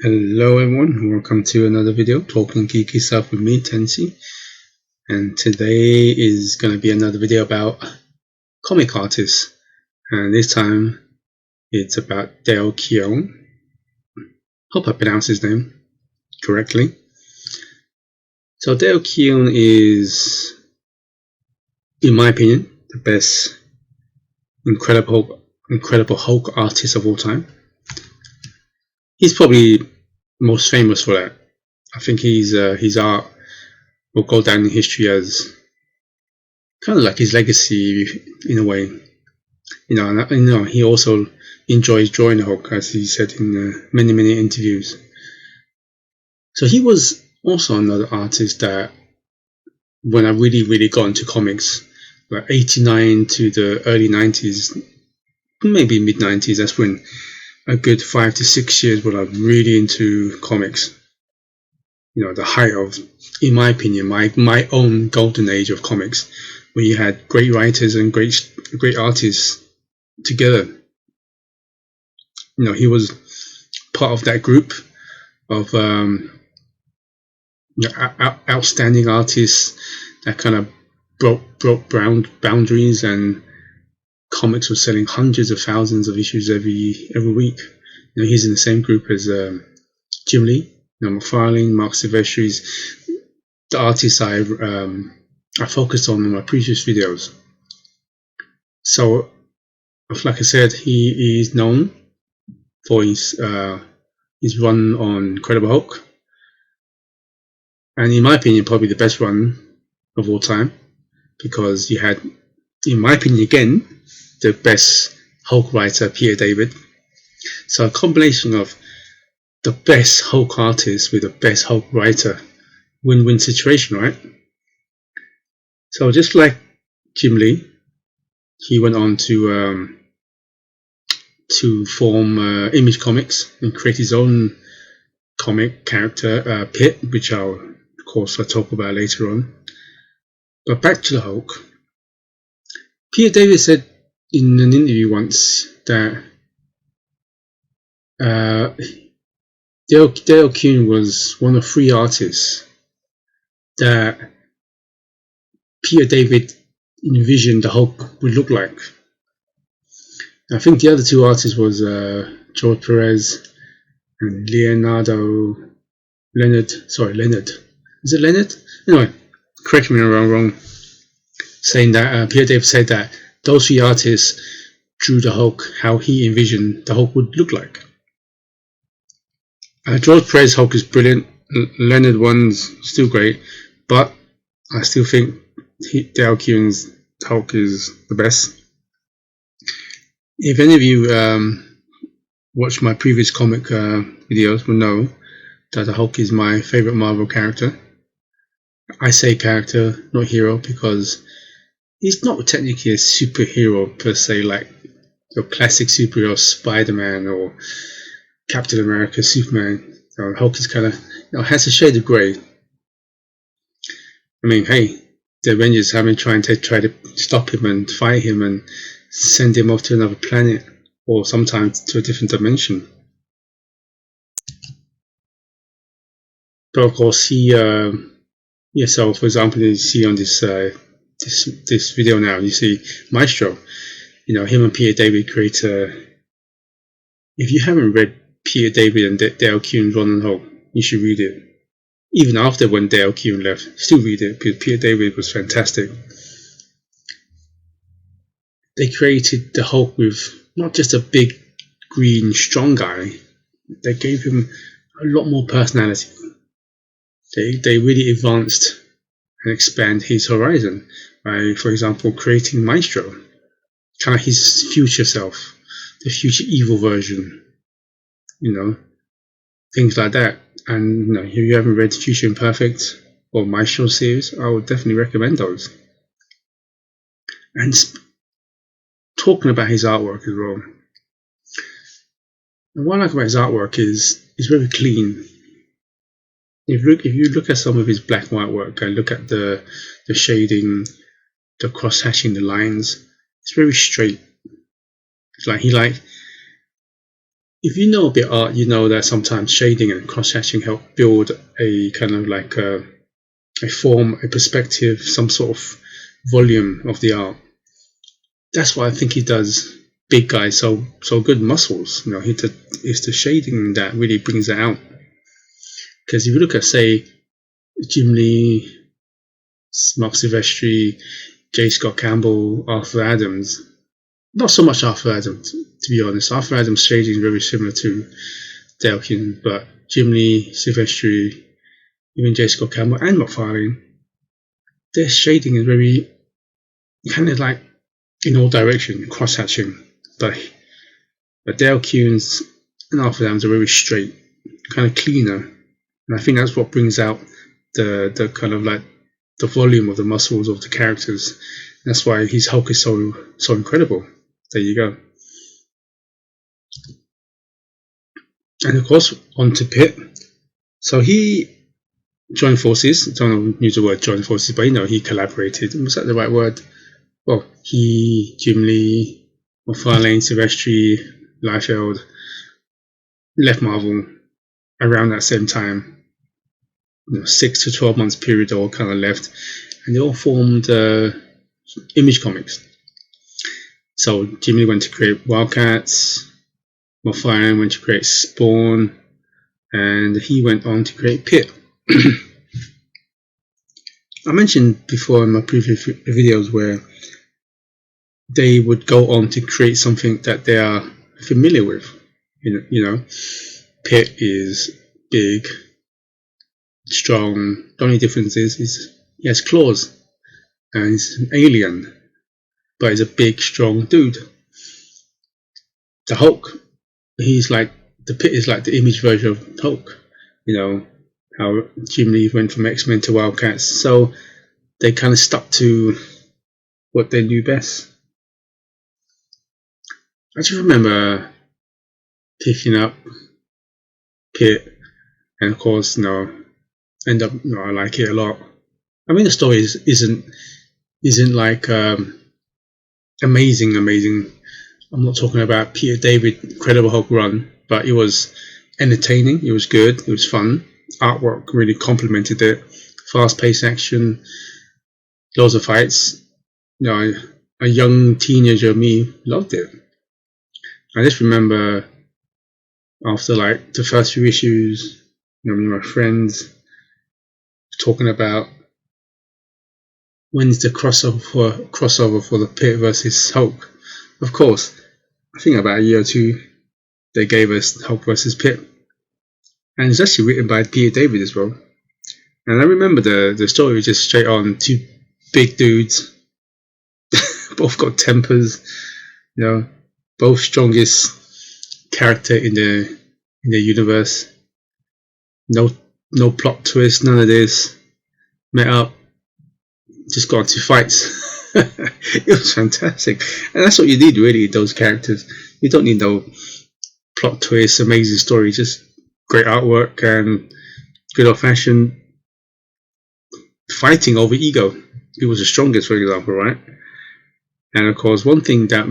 Hello everyone, welcome to another video, Talking Geeky Stuff with me, Tensi. And today is going to be another video about comic artists. And this time it's about Dale Keown. Hope I pronounced his name correctly. So Dale Keown is, in my opinion, the best Incredible Hulk artist of all time. He's probably most famous for that. I think his art will go down in history as kind of like his legacy in a way. He also enjoys drawing the Hulk, as he said in many interviews. So he was also another artist that, when I really got into comics, like 89 to the early 90s, maybe mid 90s, that's when a good 5 to 6 years when I'm really into comics. The height of, in my opinion, my own golden age of comics, where you had great writers and great artists together. He was part of that group of outstanding artists that kind of broke boundaries, and comics were selling hundreds of thousands of issues every week. He's in the same group as Jim Lee, McFarlane, Mark Silvestri's, the artists I focused on in my previous videos. So, like I said, he is known for his run on Incredible Hulk, and in my opinion, probably the best run of all time, because you had, in my opinion, again, the best Hulk writer, Peter David. So a combination of the best Hulk artist with the best Hulk writer, win-win situation, right? So just like Jim Lee, he went on to form Image Comics and create his own comic character, Pit, which I'll talk about later on. But back to the Hulk. Peter David said in an interview once that Dale Keown was one of 3 artists that Peter David envisioned the Hulk would look like. I think the other 2 artists was George Perez and Leonard. Is it Leonard? Anyway, correct me if I'm wrong. Saying that Peter David said that those 3 artists drew the Hulk how he envisioned the Hulk would look like. George Perez's Hulk is brilliant. Leonard one's still great, but I still think Dale Keown's Hulk is the best. If any of you watch my previous comic videos will know that the Hulk is my favorite Marvel character. I say character, not hero, because he's not technically a superhero per se, like your classic superhero Spider-Man or Captain America, Superman. Hulk is kind of has a shade of grey. I mean, hey, the Avengers haven't tried to stop him and fight him and send him off to another planet, or sometimes to a different dimension. But of course, so for example, you see on this video now, you see Maestro. Him and Peter David create if you haven't read Peter David and Dale Keown Run and Hulk. You should read it. Even after when Dale Keown left, still read it because Peter David was fantastic. They created the Hulk with not just a big, green, strong guy. They gave him a lot more personality. They really advanced and expand his horizon by, for example, creating Maestro, kind of his future self, the future evil version, things like that. And if you haven't read Future Imperfect or Maestro series, I would definitely recommend those. And talking about his artwork as well, and what I like about his artwork is very clean. If you look at some of his black and white work and look at the shading, the cross hatching, the lines, it's very straight. It's like if you know a bit of art, you know that sometimes shading and cross hatching help build a kind of like a form, a perspective, some sort of volume of the art. That's why I think he does big guys so good. Muscles, it's the shading that really brings it out. Because if you look at, say, Jim Lee, Mark Silvestri, J. Scott Campbell, Arthur Adams, not so much Arthur Adams, to be honest. Arthur Adams' shading is very similar to Dale Keown, but Jim Lee, Silvestri, even J. Scott Campbell and McFarlane, their shading is very kind of like in all direction, cross-hatching. But Dale Keown's and Arthur Adams are very straight, kind of cleaner. And I think that's what brings out the kind of like the volume of the muscles of the characters. That's why his Hulk is so incredible. There you go. And of course, on to Pitt. So he joined forces. I don't use the word join forces, but he collaborated. Was that the right word? Well, Jim Lee, McFarlane, Silvestri, Liefeld left Marvel around that same time. 6 to 12 months period, they all kind of left, and they all formed Image Comics. So Jim Lee went to create Wildcats, McFarlane went to create Spawn, and he went on to create Pitt. I mentioned before in my previous videos where they would go on to create something that they are familiar with. Pitt is big, strong. The only difference is he has claws and he's an alien, but he's a big, strong dude. The Hulk, the Pitt is like the Image version of Hulk. How Jim Lee went from X-Men to Wildcats, so they kind of stuck to what they knew best. I just remember picking up Pitt, and of course, end up, I like it a lot. I mean, the story isn't like amazing. I'm not talking about Peter David Incredible Hulk run, but it was entertaining. It was good. It was fun. Artwork really complemented it. Fast-paced action, loads of fights. A young teenager me loved it. I just remember after like the first few issues, me and my friends talking about when's the crossover for the Pitt versus Hulk. Of course, I think about a year or two they gave us Hulk versus Pitt, and it's actually written by Peter David as well. And I remember the story was just straight on, two big dudes, both got tempers, both strongest character in the universe. No plot twist, none of this. Met up, just got into fights. It was fantastic, and that's what you need really. Those characters, you don't need no plot twist, amazing story, just great artwork and good old-fashioned fighting over ego. Who was the strongest, for example, right? And of course, one thing that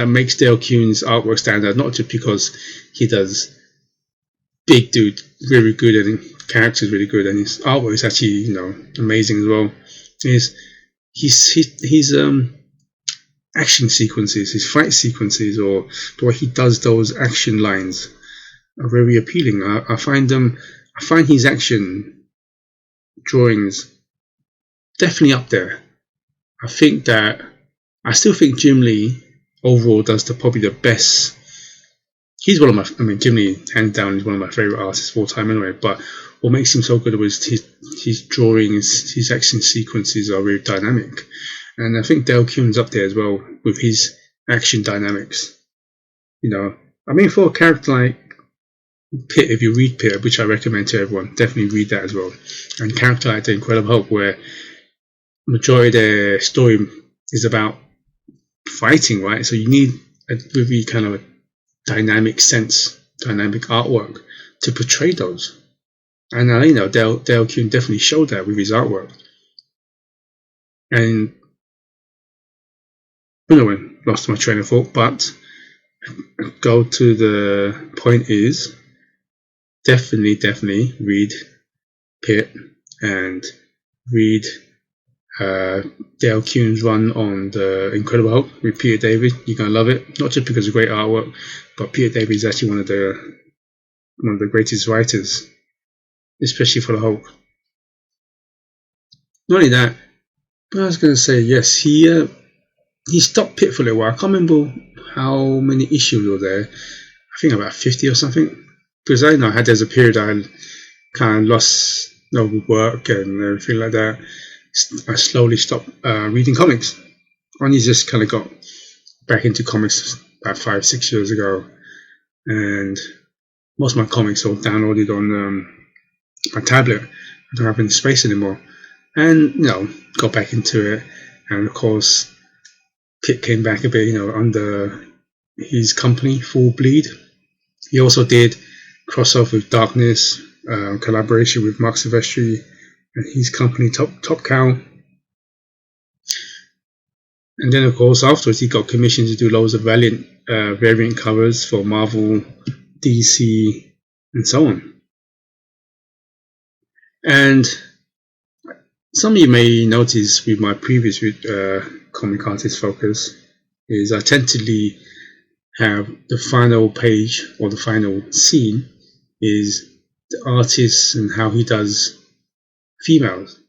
makes Dale Keown's artwork stand out, not just because he does big dude very good and characters really good, and his artwork is actually amazing as well, is his action sequences, his fight sequences, or the way he does those action lines. are very appealing. I find his action drawings definitely up there. I still think Jim Lee overall does probably the best. He's one of my, Jim Lee, hands down, is one of my favorite artists of all time anyway. But what makes him so good was his drawings, his action sequences are very dynamic. And I think Dale Keown's up there as well with his action dynamics. For a character like Pitt, if you read Pitt, which I recommend to everyone, definitely read that as well. And a character like the Incredible Hulk, where majority of their story is about fighting, right? So you need a really kind of a dynamic artwork to portray those. And Dale Keown definitely showed that with his artwork. And anyway, lost my train of thought, but go to the point is definitely read Pitt and read Dale Keown's run on the Incredible Hulk with Peter David. You're gonna love it, not just because of great artwork, but Peter David is actually one of the greatest writers, especially for the Hulk. Not only that, but I was gonna say, yes, he stopped Pitt for a little while. I can't remember how many issues were there. I think about 50 or something. Because I had there's a period I kind of lost work and everything like that. I slowly stopped reading comics. Only just kind of got back into comics about 5-6 years ago, and most of my comics are downloaded on my tablet. I don't have any space anymore, and got back into it. And of course, Pitt came back a bit, under his company, Full Bleed. He also did crossover with Darkness, collaboration with Mark Silvestri and his company Top Cow. And then of course afterwards he got commissioned to do loads of variant covers for Marvel, DC and so on. And some of you may notice with my previous comic artist focus is I tend to have the final page or the final scene is the artist and how he does females.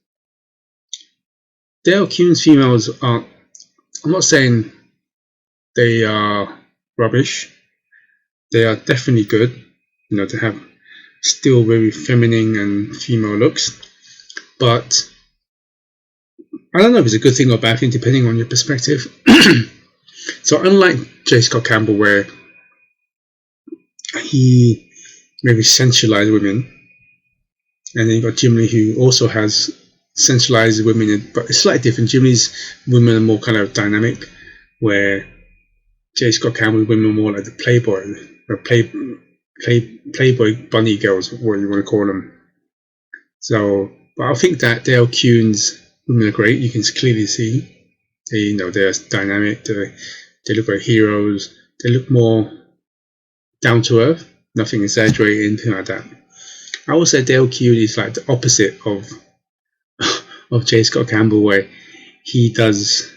Dale Keown's females aren't, I'm not saying they are rubbish. They are definitely good, to have still very feminine and female looks. But I don't know if it's a good thing or bad thing depending on your perspective. So unlike J. Scott Campbell, where he maybe sensualized women, and then you got Jim Lee, who also has sensualized women, but it's slightly different. Jim Lee's women are more kind of dynamic, where J. Scott Campbell's women are more like the playboy, or playboy bunny girls, what you want to call them. So, but I think that Dale Keown's women are great. You can clearly see they're dynamic. They look like heroes. They look more down to earth, nothing exaggerated, anything like that. I would say Dale Keown is like the opposite of J. Scott Campbell, where he does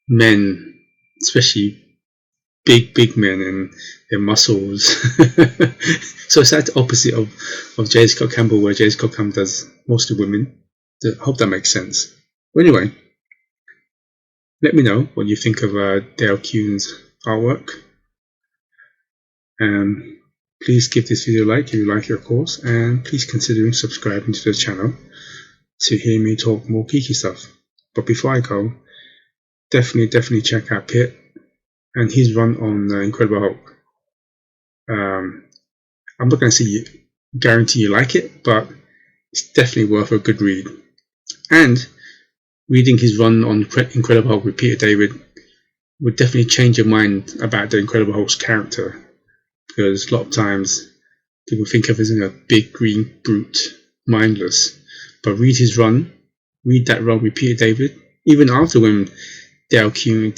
men, especially big men and their muscles. So it's like the opposite of J. Scott Campbell, where J. Scott Campbell does mostly women. I hope that makes sense. But anyway, let me know what you think of Dale Keown's artwork. Please give this video a like if you like it, of course, and please consider subscribing to the channel to hear me talk more geeky stuff. But before I go, definitely check out Pitt and his run on Incredible Hulk. I'm not going to guarantee you like it, but it's definitely worth a good read. And reading his run on Incredible Hulk with Peter David would definitely change your mind about the Incredible Hulk's character, because a lot of times people think of him as a big green brute, mindless. But read that run with Peter David. Even after when Dale Keown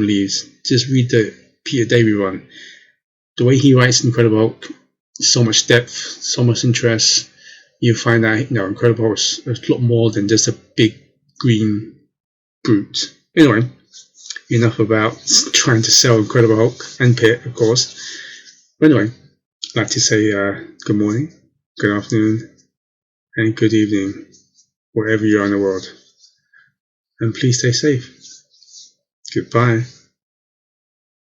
leaves, just read the Peter David run. The way he writes Incredible Hulk, so much depth, so much interest. You find that Incredible Hulk is a lot more than just a big green brute. Anyway, enough about trying to sell Incredible Hulk and Pitt, of course. But anyway, like to say good morning, good afternoon, and good evening, wherever you are in the world. And please stay safe. Goodbye.